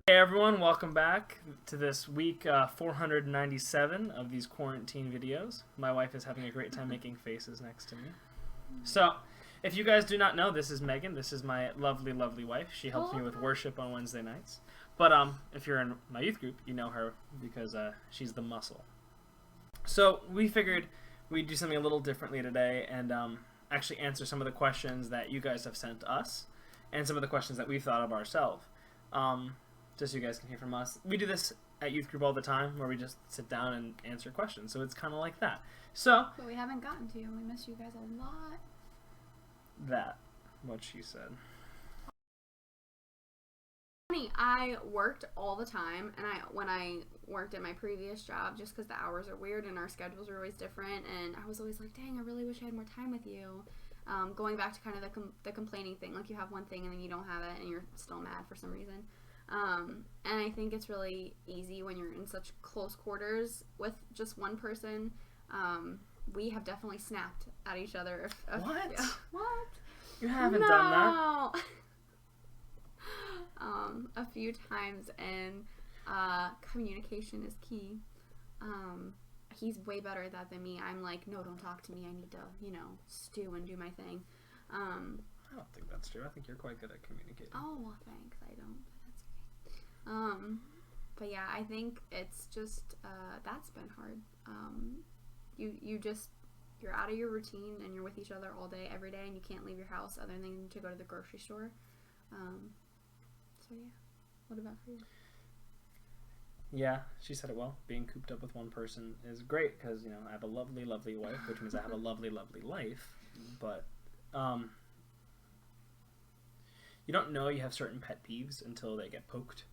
Hey everyone, welcome back to this week 497 of these quarantine videos. My wife is having a great time making faces next to me. So, if you guys do not know, this is Megan. This is my lovely, lovely wife. She helps me with worship on Wednesday nights. But if you're in my youth group, you know her because she's the muscle. So, we figured we'd do something a little differently today and actually answer some of the questions that you guys have sent us and some of the questions that we've thought of ourselves. Just so you guys can hear from us. We do this at youth group all the time where we just sit down and answer questions. So it's kind of like that. So. But we haven't gotten to. We miss you guys a lot. That. What she said. Funny, I worked all the time. And when I worked at my previous job, just because the hours are weird and our schedules are always different. And I was always like, dang, I really wish I had more time with you. Going back to kind of the complaining thing. Like you have one thing and then you don't have it and you're still mad for some reason. And I think it's really easy when you're in such close quarters with just one person. We have definitely snapped at each other. What? What? You haven't done that. A few times, and communication is key. He's way better at that than me. I'm like, no, don't talk to me. I need to, stew and do my thing. I don't think that's true. I think you're quite good at communicating. Oh, well, thanks. I don't. But yeah, I think it's just, that's been hard. You're out of your routine and you're with each other all day, every day, and you can't leave your house other than to go to the grocery store. So yeah, what about for you? Yeah, she said it well. Being cooped up with one person is great because, I have a lovely, lovely wife, which means I have a lovely, lovely life. But, you don't know you have certain pet peeves until they get poked.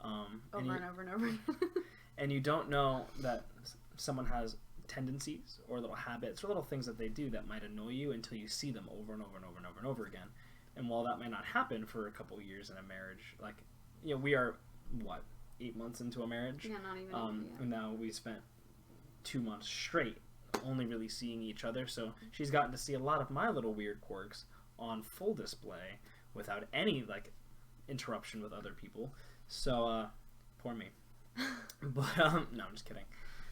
Over and over. And you don't know that someone has tendencies or little habits or little things that they do that might annoy you until you see them over and over and over and over and over again. And while that might not happen for a couple of years in a marriage, we are, 8 months into a marriage? Yeah, not even. And now we spent 2 months straight only really seeing each other. So she's gotten to see a lot of my little weird quirks on full display without any, interruption with other people. So, poor me. But, no, I'm just kidding.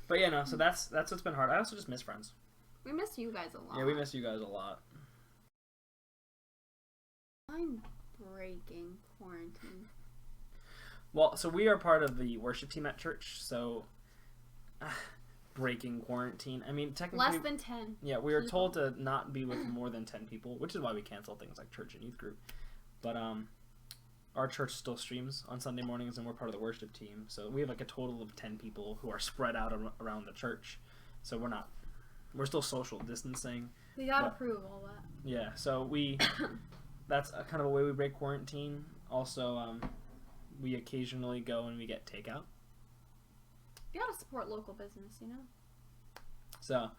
But, yeah, no, so that's what's been hard. I also just miss friends. We miss you guys a lot. Yeah, we miss you guys a lot. I'm breaking quarantine. Well, so we are part of the worship team at church, so breaking quarantine. I mean, technically... Less than 10 Yeah, we are told to not be with more than 10 people, which is why we cancel things like church and youth group. But, our church still streams on Sunday mornings, and we're part of the worship team. So we have a total of 10 people who are spread out around the church. So we're still social distancing. We gotta prove all that. Yeah, so that's kind of a way we break quarantine. Also, we occasionally go and we get takeout. You gotta support local business, So,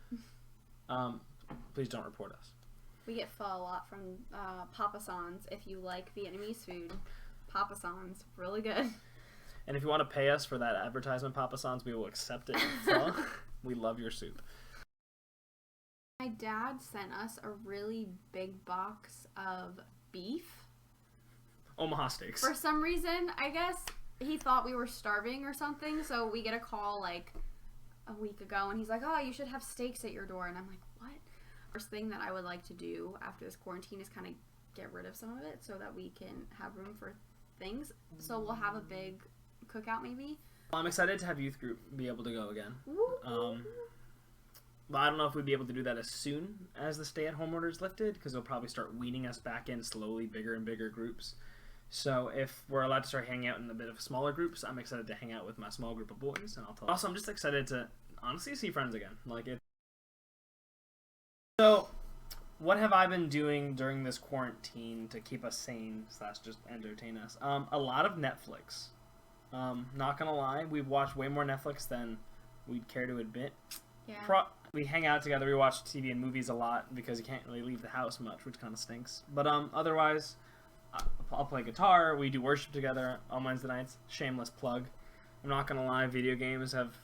please don't report us. We get pho a lot from Papa Sans. If you like Vietnamese food, Papa Sans, really good. And if you want to pay us for that advertisement, Papa Sans, we will accept it. Pho. We love your soup. My dad sent us a really big box of beef. Omaha steaks. For some reason, I guess he thought we were starving or something, so we get a call a week ago, and he's like, oh, you should have steaks at your door. And I'm like, what? First thing that I would like to do after this quarantine is kind of get rid of some of it so that we can have room for things. So we'll have a big cookout maybe. I'm excited to have youth group be able to go again. But I don't know if we'd be able to do that as soon as the stay-at-home order is lifted because they'll probably start weaning us back in slowly, bigger and bigger groups. So if we're allowed to start hanging out in a bit of smaller groups, I'm excited to hang out with my small group of boys, and I'll tell. Also, I'm just excited to honestly see friends again. So, what have I been doing during this quarantine to keep us sane / just entertain us? A lot of Netflix. Not gonna lie, we've watched way more Netflix than we'd care to admit. Yeah. We hang out together. We watch TV and movies a lot because you can't really leave the house much, which kind of stinks. But otherwise, I'll play guitar. We do worship together on Wednesday nights. Shameless plug. I'm not gonna lie, video games have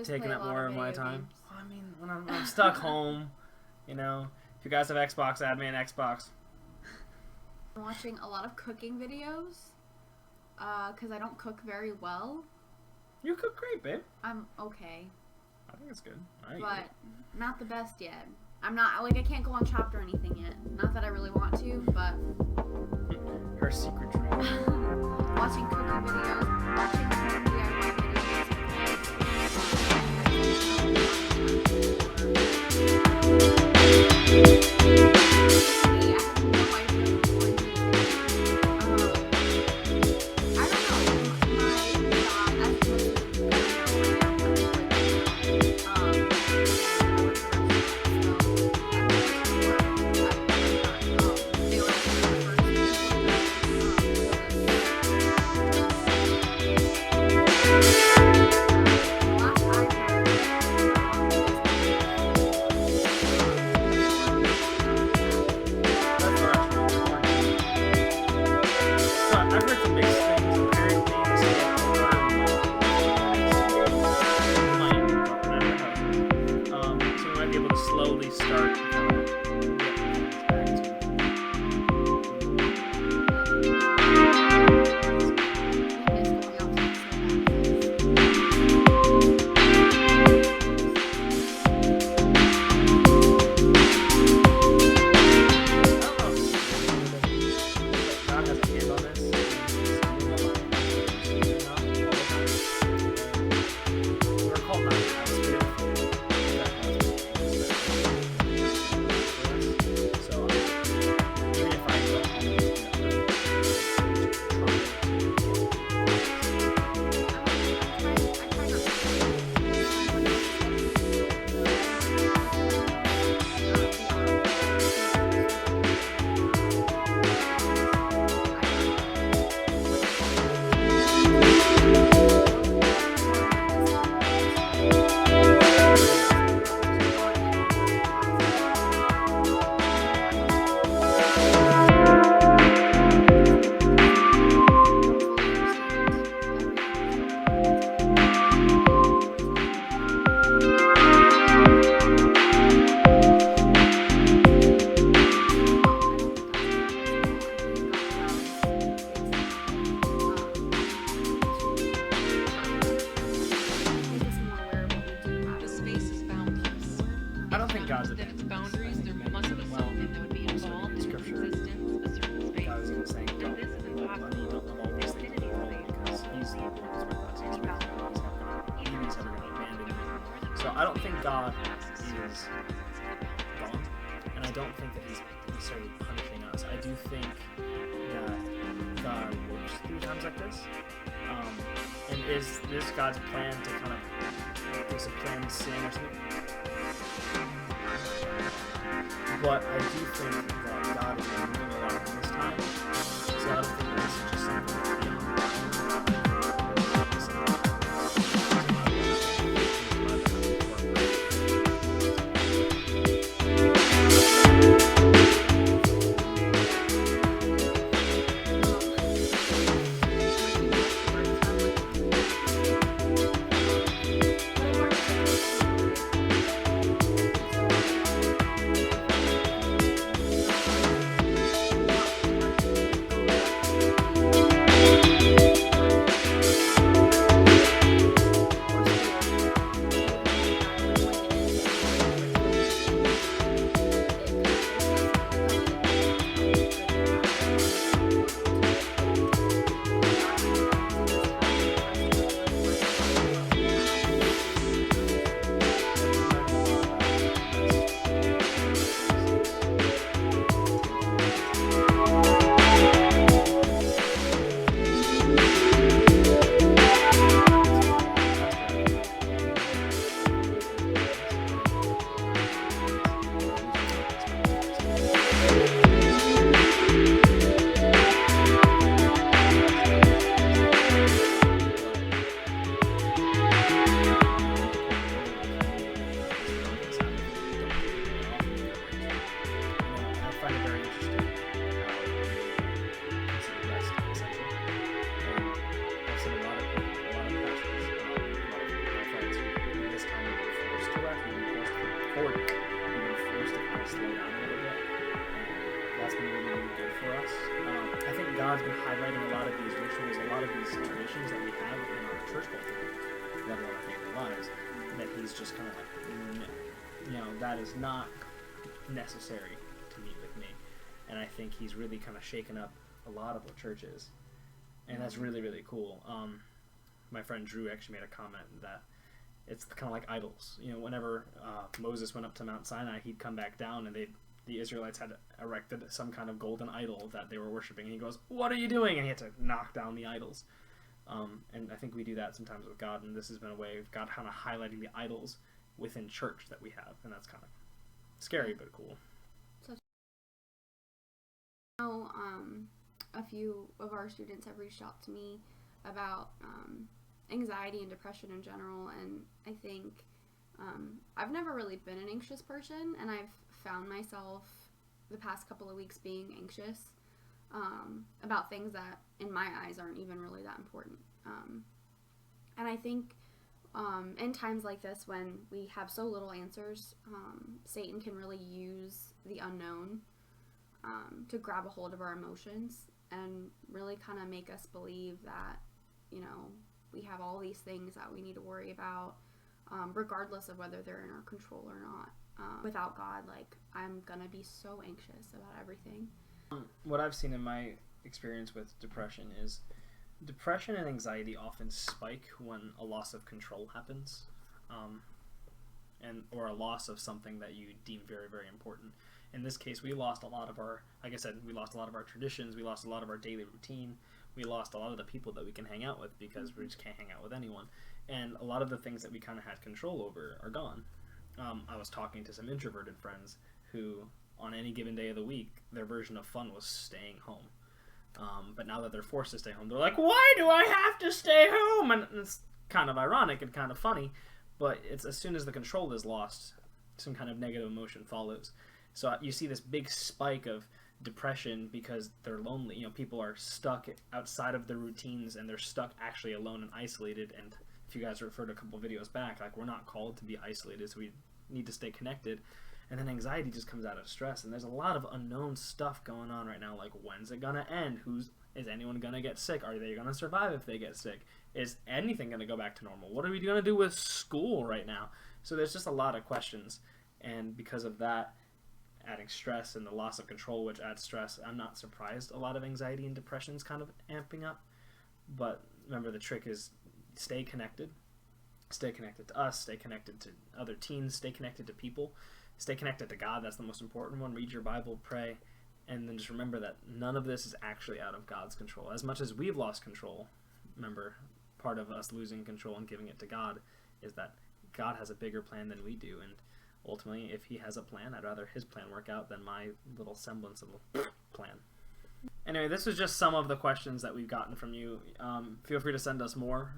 taken up more of my time. Well, I mean, when I'm stuck home, if you guys have Xbox, add me an Xbox. watching a lot of cooking videos because I don't cook very well. You cook great, babe. I'm okay. I think it's good. But not the best yet. I'm not, like, I can't go on Chopped or anything yet. Not that I really want to, but... Her secret dream. Watching cooking videos, watching home DIY So I don't think God is wrong, and I don't think that he's necessarily punishing us. I do think that God works through times like this. And is this God's plan to kind of discipline sin or something? But I do think that God is moving a lot in this time. So I don't think this is just something God's been highlighting a lot of these rituals, a lot of these traditions that we have in our church culture, that in our family lives, that he's just kind of like, no, that is not necessary to meet with me. And I think he's really kind of shaken up a lot of what church is. And that's really, really cool. My friend Drew actually made a comment that it's kind of like idols. Whenever Moses went up to Mount Sinai, he'd come back down, and the Israelites had erected some kind of golden idol that they were worshiping. And he goes, "What are you doing?" And he had to knock down the idols. And I think we do that sometimes with God, and this has been a way of God kind of highlighting the idols within church that we have, and that's kind of scary but cool. A few of our students have reached out to me about anxiety and depression in general, and I think I've never really been an anxious person, and I've found myself the past couple of weeks being anxious about things that in my eyes aren't even really that important. And I think in times like this, when we have so little answers, Satan can really use the unknown to grab a hold of our emotions and really kind of make us believe that, we have all these things that we need to worry about, regardless of whether they're in our control or not. Without God, I'm gonna be so anxious about everything. What I've seen in my experience with depression is depression and anxiety often spike when a loss of control happens, or a loss of something that you deem very, very important. In this case, we lost a lot of our, like I said, we lost a lot of our traditions, we lost a lot of our daily routine, we lost a lot of the people that we can hang out with because we just can't hang out with anyone. And a lot of the things that we kind of had control over are gone. I was talking to some introverted friends who, on any given day of the week, their version of fun was staying home. But now that they're forced to stay home, they're like, "Why do I have to stay home?" And it's kind of ironic and kind of funny, but it's as soon as the control is lost, some kind of negative emotion follows. So you see this big spike of depression because they're lonely. People are stuck outside of their routines, and they're stuck actually alone and isolated. And if you guys referred a couple videos back, we're not called to be isolated, so we need to stay connected. And then anxiety just comes out of stress, and there's a lot of unknown stuff going on right now, like when's it gonna end? Is anyone gonna get sick? Are they gonna survive if they get sick? Is anything gonna go back to normal? What are we gonna do with school right now? So there's just a lot of questions, and because of that, adding stress and the loss of control, which adds stress, I'm not surprised a lot of anxiety and depression is kind of amping up. But remember, the trick is stay connected. Stay connected to us, stay connected to other teens, stay connected to people, stay connected to God. That's the most important one. Read your Bible, pray, and then just remember that none of this is actually out of God's control. As much as we've lost control, remember, part of us losing control and giving it to God is that God has a bigger plan than we do, and ultimately, if he has a plan, I'd rather his plan work out than my little semblance of a plan. Anyway, this was just some of the questions that we've gotten from you. Feel free to send us more.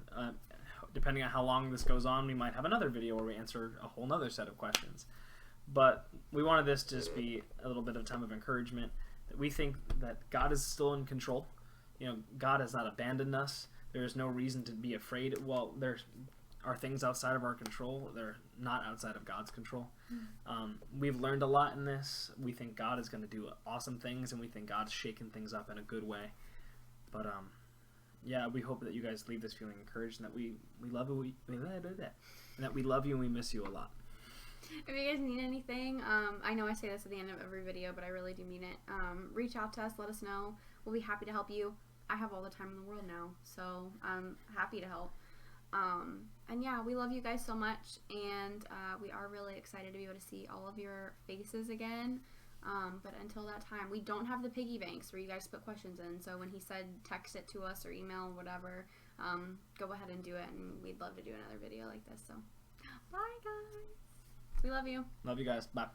Depending on how long this goes on, we might have another video where we answer a whole nother set of questions. But we wanted this to just be a little bit of time of encouragement. That we think that God is still in control. God has not abandoned us. There is no reason to be afraid. Well, there are things outside of our control. They're not outside of God's control. We've learned a lot in this. We think God is going to do awesome things, and we think God's shaking things up in a good way. But yeah, we hope that you guys leave this feeling encouraged, and that we love you, and that we love you and we miss you a lot. If you guys need anything, I know I say this at the end of every video, but I really do mean it. Reach out to us, let us know. We'll be happy to help you. I have all the time in the world now, so I'm happy to help. And yeah, we love you guys so much, and we are really excited to be able to see all of your faces again. But until that time, we don't have the piggy banks where you guys put questions in, so when he said text it to us or email, whatever, go ahead and do it, and we'd love to do another video like this. So bye guys, we love you. Love you guys. Bye.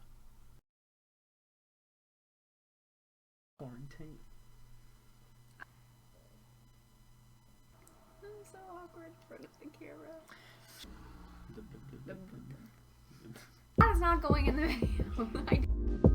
Quarantine. I'm so awkward in front of the camera. That is not going in the video.